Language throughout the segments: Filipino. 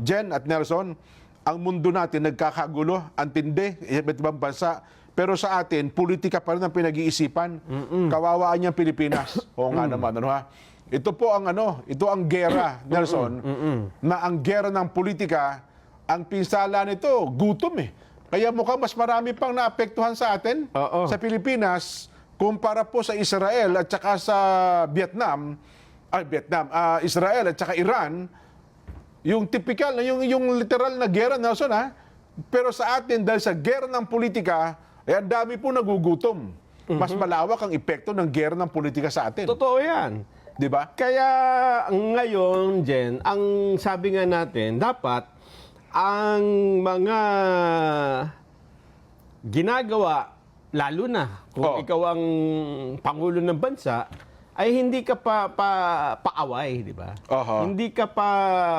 Jen at Nelson, ang mundo natin nagkakagulo, antindi, iba't ibang bansa. Pero sa atin, politika pa rin ang pinag-iisipan. Kawawaan niyang Pilipinas. Oo nga naman, ano ha? Ito po ang ito ang gera, Nelson, na ang gera ng politika, ang pinsala nito, gutom eh. Kaya mukhang mas marami pang naapektuhan sa atin, sa Pilipinas, kumpara po sa Israel at saka sa Israel at saka Iran, yung typical, yung literal na gera, Nelson ha. Pero sa atin, dahil sa gera ng politika, ay ang dami po nagugutom. Mas malawak ang epekto ng gera ng politika sa atin. Totoo yan. Di ba? Kaya ngayon, Jen, ang sabi nga natin, dapat ang mga ginagawa, lalo na kung ikaw ang Pangulo ng bansa, ay hindi ka paaway, di ba? Hindi ka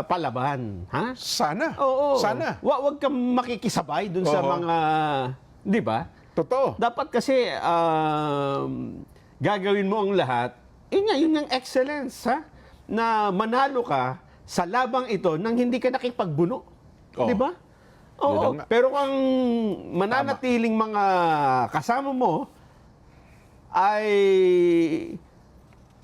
palaban. Ha? Sana. Oo. Sana. Huwag kang makikisabay dun sa mga, di ba? Totoo. Dapat kasi gagawin mo ang lahat, yun ang excellence, ha? Na manalo ka sa labang ito nang hindi ka nakipagbuno. Di ba? Oo. Pero kung mananatiling mga kasama mo ay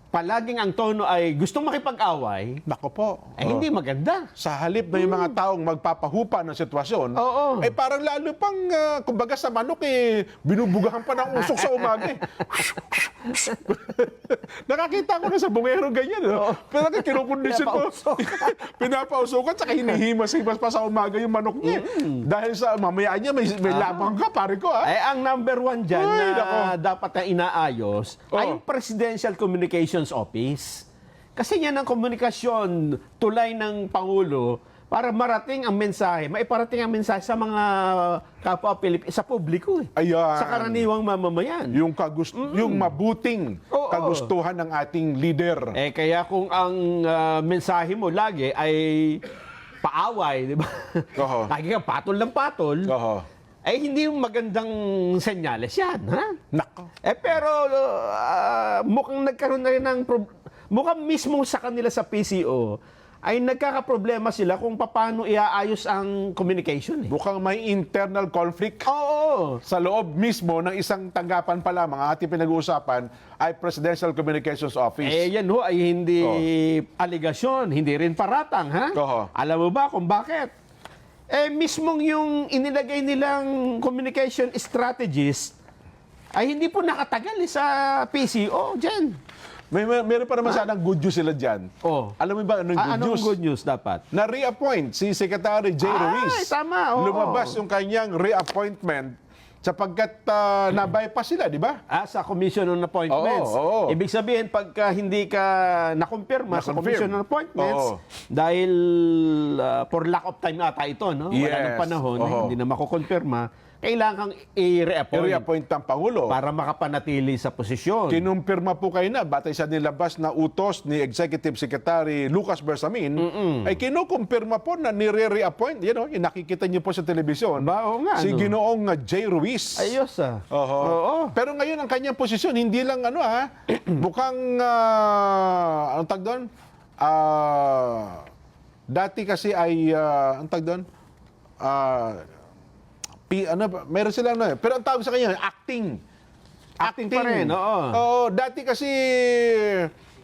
palaging ang tono ay gustong makipag-away, Nako po. ay hindi maganda. Sa halip na yung mga taong magpapahupa ng sitwasyon, ay parang lalo pang, kumbaga sa manok, binubugahan pa ng usok sa umaga. Nakakita ko na sa bungero ganyan. Pero kinukondisyon ko. Pinapausukan, saka hinihimas-himas pa sa umaga yung manok niya. Dahil sa mamaya niya, may labang ka, pare ko. Ang number one dyan na dapat na inaayos ay yung Presidential Communications Office. Kasi yan ang komunikasyon tulay ng Pangulo para marating ang mensahe, maiparating ang mensahe sa mga kapwa Pilipino, sa publiko. Ayan. Sa karaniwang mamamayan. Yung mabuting kagustuhan ng ating leader. Kaya kung ang mensahe mo lagi ay paaway, di ba? Lagi kang patol ng patol. Hindi yung magandang senyales yan, ha? Nako. Pero mukhang nagkaroon na rin ng mukhang mismo sa kanila sa PCO ay nagkakaproblema sila kung paano iaayos ang communication. Mukhang may internal conflict. Sa loob mismo ng isang tanggapan pa lamang ang ating pinag-uusapan ay Presidential Communications Office. Yan ho ay hindi aligasyon, hindi rin paratang, ha? Alam mo ba kung bakit? Mismong yung inilagay nilang communication strategist ay hindi po nakatagal sa PCO, Jen. Meron pa naman sanang good news sila dyan. Alam mo ba anong good news? Anong good news dapat? Na-reappoint si Secretary Jay Ruiz. Tama. Lumabas yung kanyang reappointment sapagkat na-bypass sila, di ba? Sa Commission on Appointments. Ibig sabihin, pagka hindi ka nakumpirma sa Commission on Appointments, dahil for lack of time ata ito, no? Wala ng panahon, hindi na makukumpirma, kailangan i-reappoint ang Pangulo para makapanatili sa posisyon. Kinumpirma po kayo na, batay sa nilabas na utos ni Executive Secretary Lucas Bersamin, ay kinukumpirma po na nire-reappoint. Yung nakikita niyo po sa telebisyon, si Ginoong Jay Ruiz. Ayos Pero ngayon ang kanyang posisyon, hindi lang mukhang, anong tag doon? Dati kasi ay, anong tag doon? Meron sila pero ang tawag sa kanya, acting. Acting pa rin, dati kasi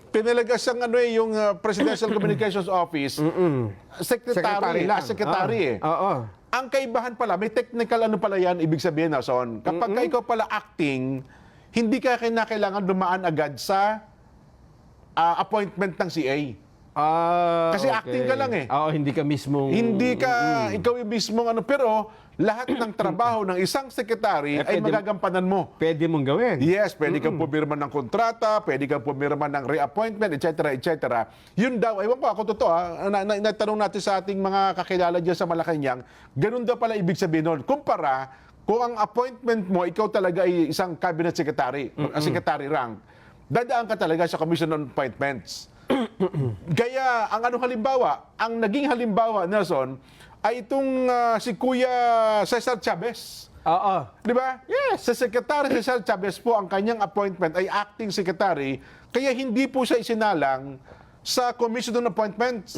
pinalagas ang yung Presidential Communications Office, secretary. Ang kaibahan pala, may technical pala yan, ibig sabihin, Nelson, kapag ikaw pala acting, hindi ka kailangan dumaan agad sa appointment ng CA. Kasi acting ka lang hindi ka mismong... Hindi ka, ikaw yung mismong pero lahat ng trabaho ng isang sekretary ay magagampanan mo. Pwede mong gawin. Yes, pwede kang pumirma ng kontrata, pwede kang pumirma ng reappointment, etc., etc. Yun daw, ewan ko, ako totoo, natanong natin sa ating mga kakilala dyan sa Malacanang, ganun daw pala ibig sabihin nun. Kumpara, kung ang appointment mo, ikaw talaga ay isang cabinet secretary, secretary rank, dadaan ka talaga sa Commission on Appointments. Kaya ang halimbawa, ang naging halimbawa, Nelson, ay itong si Kuya Cesar Chavez. Di ba? Yes. Sa Secretary Cesar Chavez po, ang kanyang appointment ay acting secretary, kaya hindi po siya isinalang sa Commission on Appointments.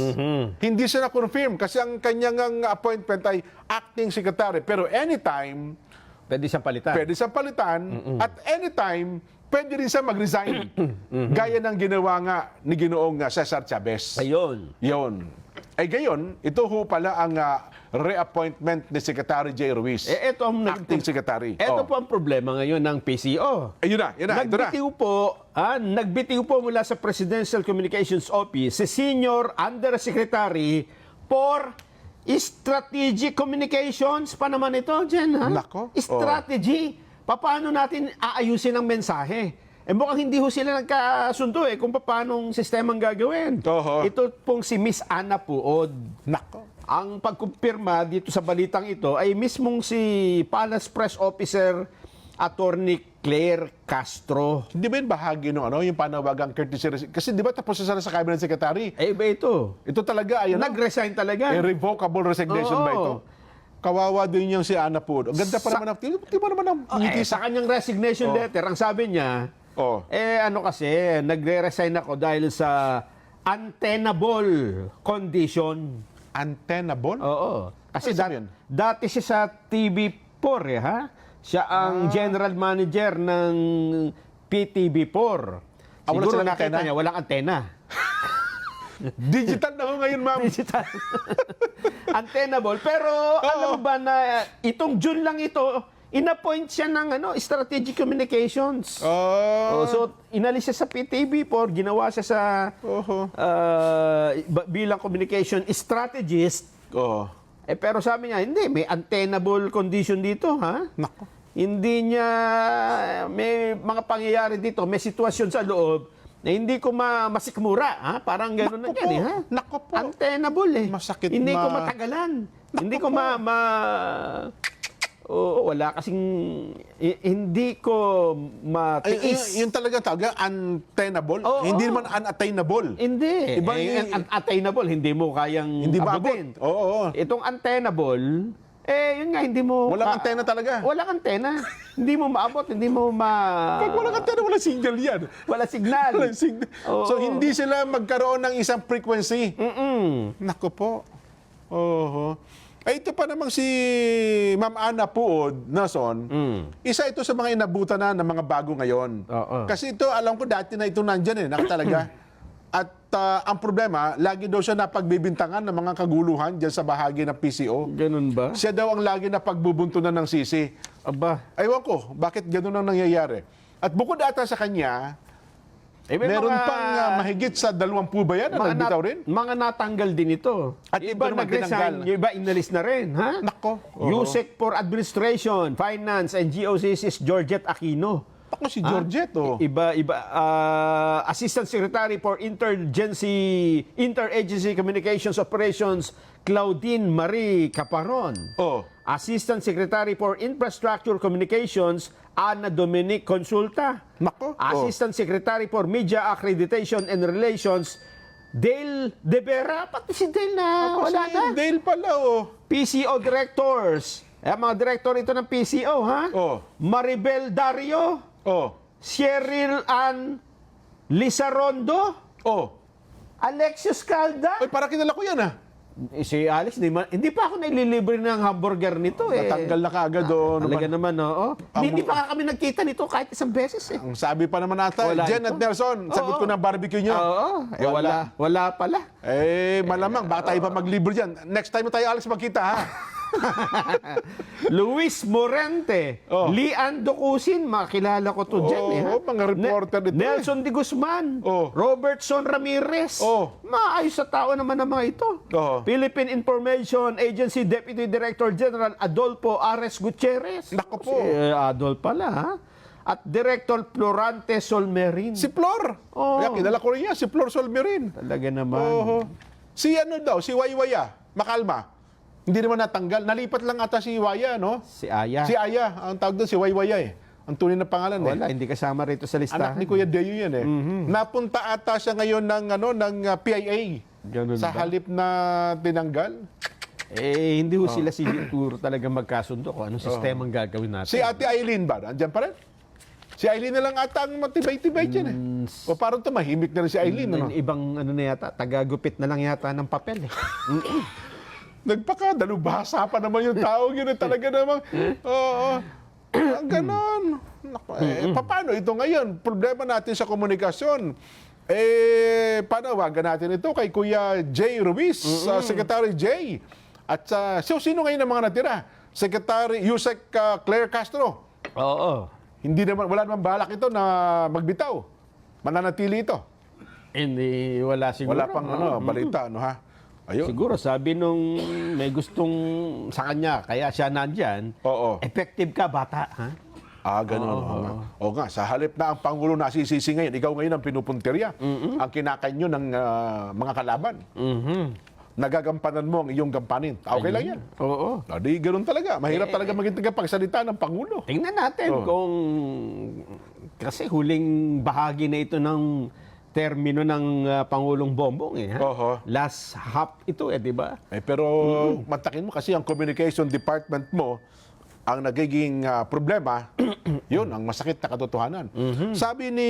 Hindi siya na-confirm kasi ang kanyang appointment ay acting secretary. Pero anytime, Pwede siyang palitan. pwede siyang palitan at anytime, pwede rin siya mag-resign. Gaya ng ginawa nga ni Ginoong Cesar Chavez. Ayun. Yun. Ay gayon, ito ho pala ang reappointment ni Secretary J. Ruiz. Ito ang acting secretary. Ito po ang problema ngayon ng PCO. Ayun na, ito na. Nagbitiw po mula sa Presidential Communications Office si Senior Undersecretary for Strategic Communications pa naman ito, Jen, ha? Nako. Strategy. Paano natin aayusin ang mensahe? Mukhang hindi ho sila nagkasundo kung paano sistemang gagawin. Oho. Ito pong si Miss Ana Puod. Nako. Ang pagkumpirma dito sa balitang ito ay mismong si Palace Press Officer Attorney Claire Castro. Hindi ba yun bahagi ng yung panawagang courtesy? Kasi di ba tapos na sa Cabinet Secretary? Iba ito. Ito talaga ay Nag-resign talaga. irrevocable resignation ba ito? Oo. Kawawa din yung si Ana Puod. Ang ganda pa naman ng di ba naman ang ngiti Sa kanyang resignation letter, ang sabi niya, kasi, nagre-resign ako dahil sa untenable condition. Untenable? Oo. Kasi Ano sabi yun? dati siya sa TV4, ha? Siya ang general manager ng PTV4. Wala Siguro silang nakita antena? niya, walang antena. Digital na ho ngayon, ma'am. Digital. Untenable. Pero alam mo ba na itong June lang ito, inappoint siya ng strategic communications. So, inalis siya sa PTV4, ginawa siya sa bilang communication strategist. Pero sabi niya, hindi, may untenable condition dito, ha? Nako. Hindi niya, may mga pangyayari dito, may sitwasyon sa loob na hindi ko masikmura, ha? Parang gano'n na yan, ha? Nako po. Untenable, Masakit hindi ko matagalan. Hindi ko wala kasing hindi ko matiis. Yung talaga tawag, untenable. Hindi naman unattainable. Hindi. Iba unattainable, hindi mo kayang Hindi abutin. maabot. Oo. Itong untenable, yun nga, hindi mo... Walang antena talaga. Walang antena. Hindi mo maabot, hindi mo Pag walang antena, walang signal yan. Wala signal. Walang signal. So, hindi sila magkaroon ng isang frequency. Nako po. Ito pa namang si Ma'am Ana Puod, Nason, isa ito sa mga inabutan na ng mga bago ngayon. Kasi ito, alam ko dati na ito nandyan nakatalaga. At ang problema, lagi daw siya napagbibintangan ng mga kaguluhan dyan sa bahagi ng PCO. Ganun ba? Siya daw ang lagi na pagbubuntunan ng sisi. Aba. Aywan ko, bakit ganun ang nangyayari? At bukod ata sa kanya, meron pang mahigit sa 20 ba yan na nagbitaw rin? Mga natanggal din ito. At Yung iba ito naman nag-resign, tinanggal. yung iba inalis na rin, ha? Nako. USEC for Administration, Finance, and GOCC's Georgette Aquino. Ako si Georgette, Iba, Assistant Secretary for Interagency Communications Operations, Claudine Marie Caparon. Assistant Secretary for Infrastructure Communications, Ana Dominic Consulta. Nako. Assistant Secretary for Media Accreditation and Relations, Dale De Vera. Pati si Dale na wala na. Dale pala, PCO Directors. Mga director ito ng PCO, ha? Maribel Dario. Cheryl Ann Lizarondo. Alexios Calda. Ay, para kilala ko yan, Si Alex, hindi pa ako naililibre ng hamburger nito, Natanggal na kaagad, Talaga naman, Hindi pa kami nagkita nito kahit isang beses, Ang sabi pa naman ata, Wala Jen ito. at Nelson, sagot ko na barbecue nyo. Wala pala. Malamang, baka tayo pa maglibre dyan. Next time na tayo, Alex, magkita, ha? Luis Morente, Lian Docusin, makilala ko to dyan, mga reporter dito, Nelson de Guzman, Robertson Ramirez. Maayos sa tao naman ang mga ito. Philippine Information Agency Deputy Director General Adolfo Ares Gutierrez. Nako po. Si Adol pala, ha? At Director Florante Solmerin. Si Flor. Kilala ko rin yan, si Flor Solmerin. Talaga naman. Si si Waywaya, Makalma. Hindi naman natanggal. Nalipat lang ata si Waya, no? Si Aya. Si Aya. Ang tawag doon, si Waywaya Ang tunay na pangalan Wala, hindi kasama rito sa listahan. Anak ni Kuya Deo yan Napunta ata siya ngayon ng PIA. Ganun sa ba? halip na tinanggal. Hindi ho sila siguro talaga magkasundo kung anong sistemang gagawin natin. Si Ate Eileen ba? Andiyan pa rin? Si Eileen na lang ata ang matibay-tibay dyan eh. O parang tumahimik na rin si Eileen. Ano? Ibang ano na yata, tagagupit na lang yata ng papel eh. Nagpakadalubhasa pa naman yung tao yun eh. Talaga namang, oo, ganon. Naku, paano ito ngayon? Problema natin sa komunikasyon. Panawagan natin ito kay Kuya Jay Ruiz, Secretary Jay. At sino ngayon ang mga natira? Secretary Yusek Claire Castro. Oo. Wala naman balak ito na magbitaw. Mananatili ito. Hindi, wala siguro. Wala pang balita, ha? Ayun. Siguro sabi nung may gustong sa kanya, kaya siya nandyan, Oo. effective ka, bata, ha? Ganun. Oo nga, sa halip na ang Pangulo nasisisi ngayon, ikaw ngayon ang pinupuntirya, ang kinakanyo ng mga kalaban. Nagagampanan mo ang iyong gampanin. Okay lang yan. Oo. Di ganun talaga. Mahirap talaga maging tagapagsalita ng Pangulo. Tingnan natin kung... Kasi huling bahagi na ito ng termino ng Pangulong Bongbong eh. Ha? Oo. Last half ito di ba? Pero matakin mo kasi ang communication department mo, ang nagiging problema, yun, ang masakit na katotohanan. Sabi ni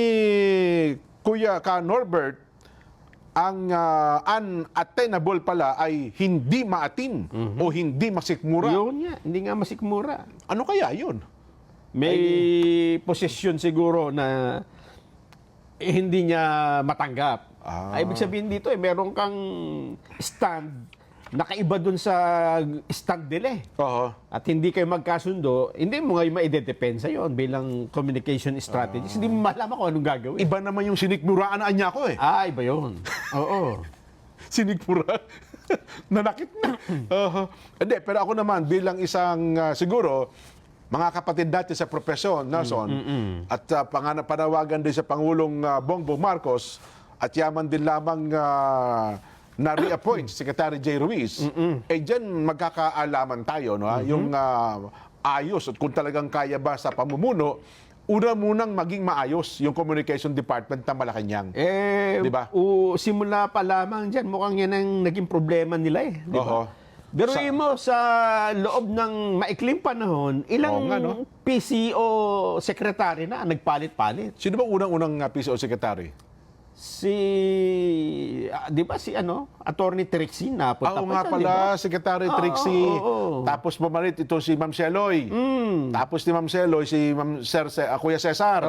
Kuya Ka Norbert, ang unattainable pala ay hindi maatim o hindi masikmura. Yun nga, hindi nga masikmura. Ano kaya yun? May posisyon siguro na hindi niya matanggap. Ibig sabihin dito, meron kang stand, nakaiba dun sa stand nila eh. Oo. At hindi kayo magkasundo, hindi mo ngayon ma-idedepensa yon bilang communication strategist. Hindi mo malaman kung anong gagawin. Iba naman yung sinikmuraan na anya ko eh. Iba yun. Oo. Sinikmura. Nanakit na. Hindi, pero ako naman bilang isang siguro, mga kapatid natin sa profesyon, Nelson, at panawagan din sa Pangulong Bongbong Marcos, at yaman din lamang na reappoint Secretary Jay Ruiz, dyan magkakaalaman tayo, no? Yung ayos at kung talagang kaya ba sa pamumuno, una munang maging maayos yung communication department ng Malacanang. Di ba? Simula pa lamang dyan, mukhang yan ang naging problema nila eh. Di ba? Pero mo, sa loob ng maikling panahon, ilang PCO secretary na nagpalit-palit. Sino ba unang-unang PCO secretary? Di ba Attorney Trixie na punta nga siya, pala, diba? Secretary Trixie. Tapos bumalit ito si Ma'am Seloy. Tapos ni Ma'am Seloy, si Kuya Cesar.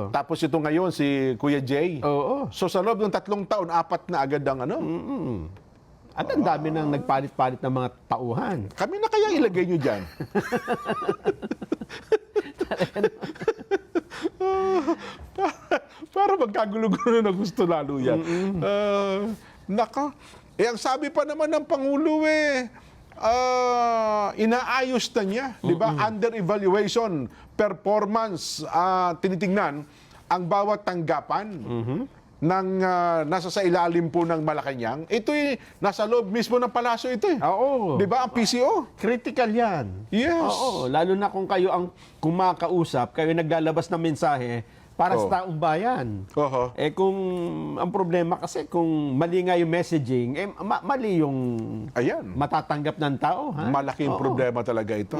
Tapos ito ngayon, si Kuya Jay. So sa loob ng 3 taon, 4 na agad ang At ang dami nang nagpalit-palit ng mga tauhan. Kami na kaya ilagay nyo dyan? Para magkagulo-gulo na gusto lalo yan. Ang sabi pa naman ng Pangulo inaayos na niya. Di ba? Under evaluation, performance, tinitingnan ang bawat tanggapan ng nasa sa ilalim po ng Malacanang. Ito'y nasa loob mismo ng palasyo ito eh. Oo. Di ba? Ang PCO. Critical yan. Yes. Oo. Lalo na kung kayo ang kumakausap, kayo naglalabas ng mensahe para sa taong bayan. Kung ang problema kasi kung mali nga yung messaging, mali yung Ayan. matatanggap ng tao. Ha? Malaking problema talaga ito.